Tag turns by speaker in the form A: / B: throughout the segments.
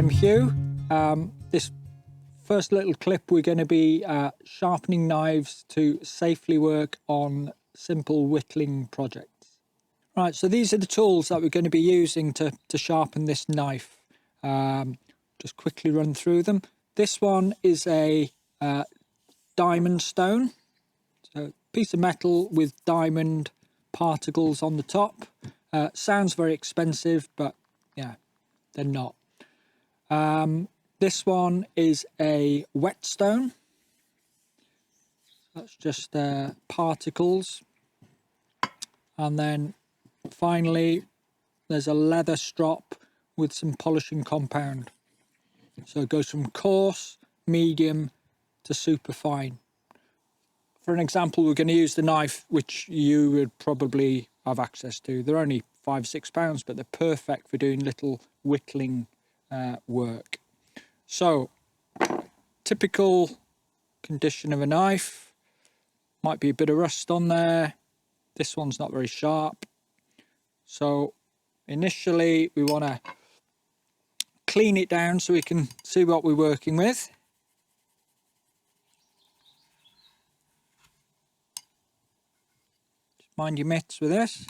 A: I'm Hugh. This first little clip we're going to be sharpening knives to safely work on simple whittling projects. Right, so these are the tools that we're going to be using to sharpen this knife. Just quickly run through them. This one is a diamond stone, so a piece of metal with diamond particles on the top. Sounds very expensive, but yeah, they're not. This one is a whetstone. That's just particles. And then finally, there's a leather strop with some polishing compound. So it goes from coarse, medium to super fine. For an example, we're going to use the knife which you would probably have access to. They're only £5–6, but they're perfect for doing little whittling work. So, typical condition of a knife. Might be a bit of rust on there. This one's not very sharp. So, initially we want to clean it down so we can see what we're working with. Just mind your mitts with this.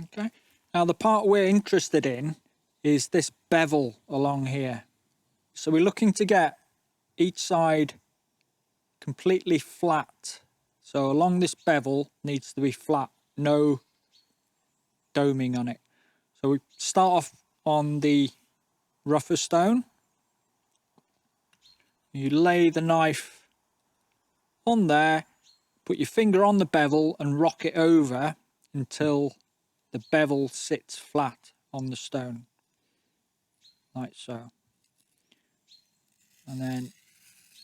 A: Okay. Now the part we're interested in is this bevel along here. So we're looking to get each side completely flat. So along this bevel needs to be flat, no doming on it. So we start off on the rougher stone. You lay the knife on there, put your finger on the bevel and rock it over until the bevel sits flat on the stone, like so. And then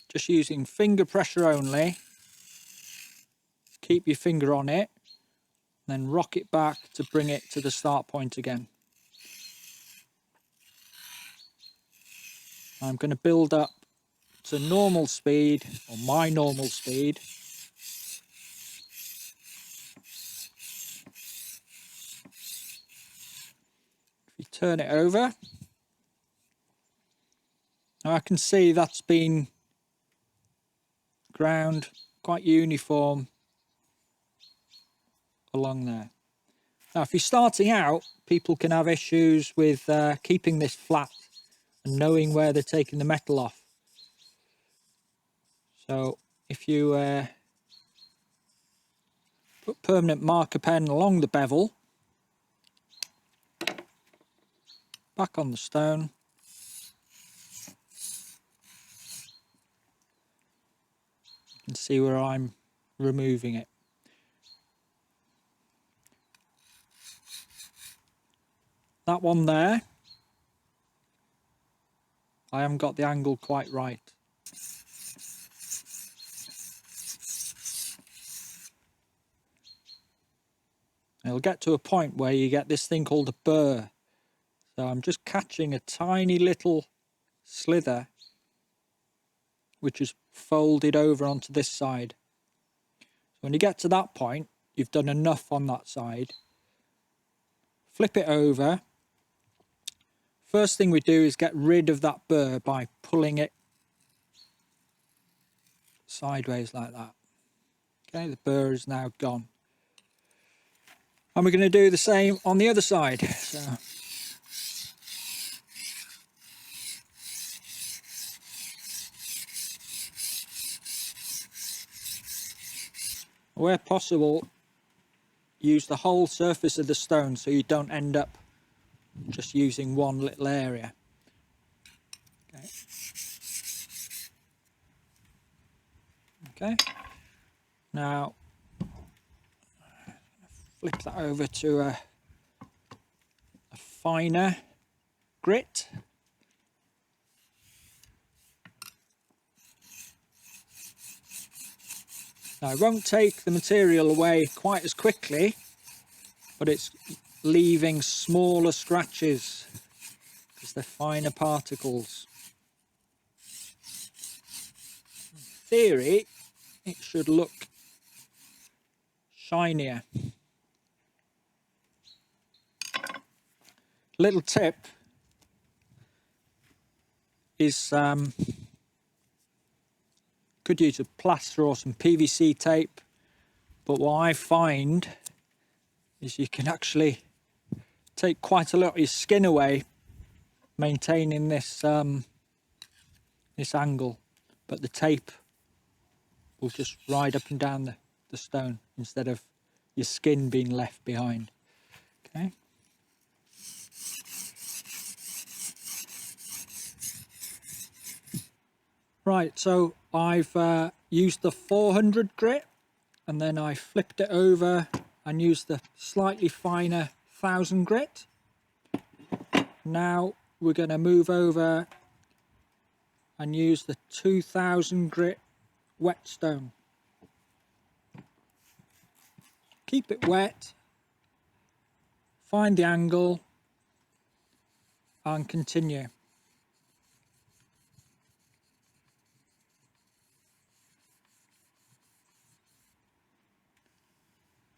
A: just using finger pressure only, keep your finger on it, then rock it back to bring it to the start point again. I'm going to build up to normal speed, or my normal speed. If you turn it over, now I can see that's been ground quite uniform along there. Now if you're starting out, people can have issues with keeping this flat and knowing where they're taking the metal off. So if you put permanent marker pen along the bevel, back on the stone, you can see where I'm removing it. That one there, I haven't got the angle quite right. It'll get to a point where you get this thing called a burr. So I'm just catching a tiny little slither which is folded over onto this side. So when you get to that point, you've done enough on that side. Flip it over. First thing we do is get rid of that burr by pulling it sideways like that. Okay, the burr is now gone. And we're going to do the same on the other side. So where possible, use the whole surface of the stone so you don't end up just using one little area. Okay. Okay. Now flip that over to a finer grit. Now it won't take the material away quite as quickly, but it's leaving smaller scratches because they're finer particles. In theory, it should look shinier. little tip is could use a plaster or some PVC tape, but what I find is you can actually take quite a lot of your skin away maintaining this this angle, but the tape will just ride up and down the stone instead of your skin being left behind. Okay. Right, so I've used the 400 grit, and then I flipped it over and used the slightly finer 1000 grit. Now we're going to move over and use the 2000 grit whetstone. Keep it wet, find the angle and continue.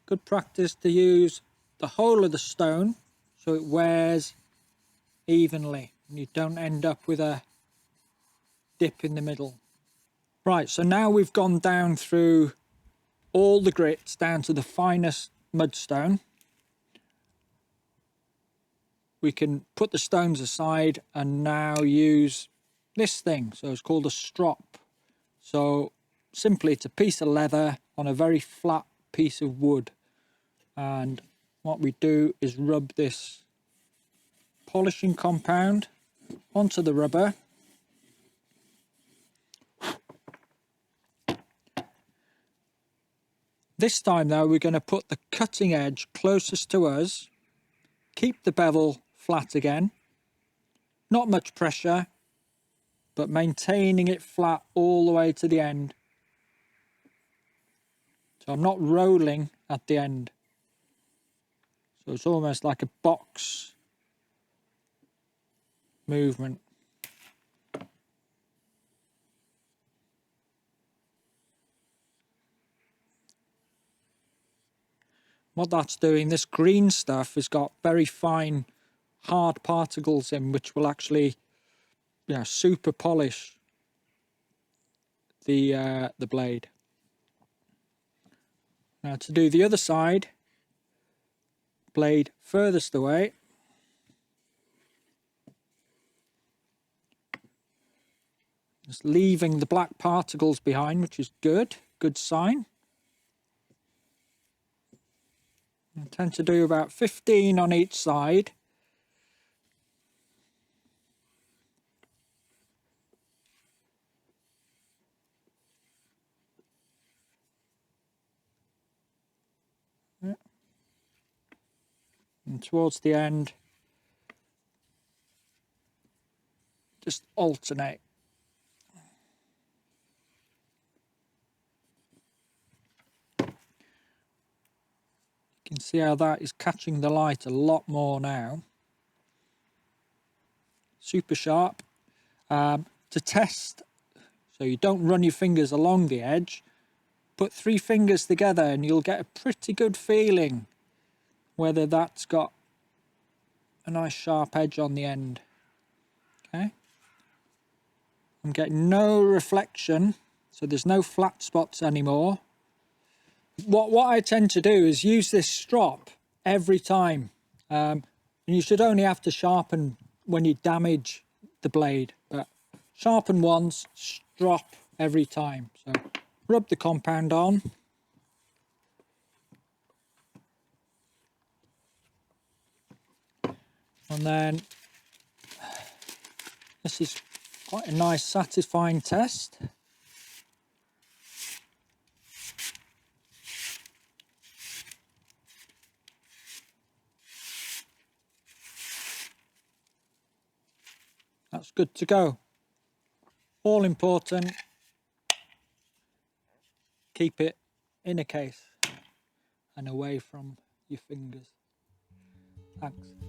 A: Good practice to use the whole of the stone so it wears evenly and you don't end up with a dip in the middle. Right, so now we've gone down through all the grits down to the finest mudstone. We can put the stones aside and now use this thing. So it's called a strop. So simply it's a piece of leather on a very flat piece of wood, and what we do is rub this polishing compound onto the rubber. This time though we're going to put the cutting edge closest to us, keep the bevel flat again, not much pressure, but maintaining it flat all the way to the end. So I'm not rolling at the end. So it's almost like a box movement. What that's doing, this green stuff has got very fine hard particles in which will actually, you know, super polish the blade. Now to do the other side, blade furthest away, just leaving the black particles behind, which is good sign. I tend to do about 15 on each side. And towards the end, just alternate. You can see how that is catching the light a lot more now. Super sharp. To test, so you don't run your fingers along the edge, put 3 fingers together and you'll get a pretty good feeling whether that's got a nice sharp edge on the end. Okay, I'm getting no reflection, so there's no flat spots anymore. What I tend to do is use this strop every time, and you should only have to sharpen when you damage the blade, but sharpen once, strop every time. So rub the compound on. And then this is quite a nice satisfying test. That's good to go. All important, keep it in a case and away from your fingers. Thanks.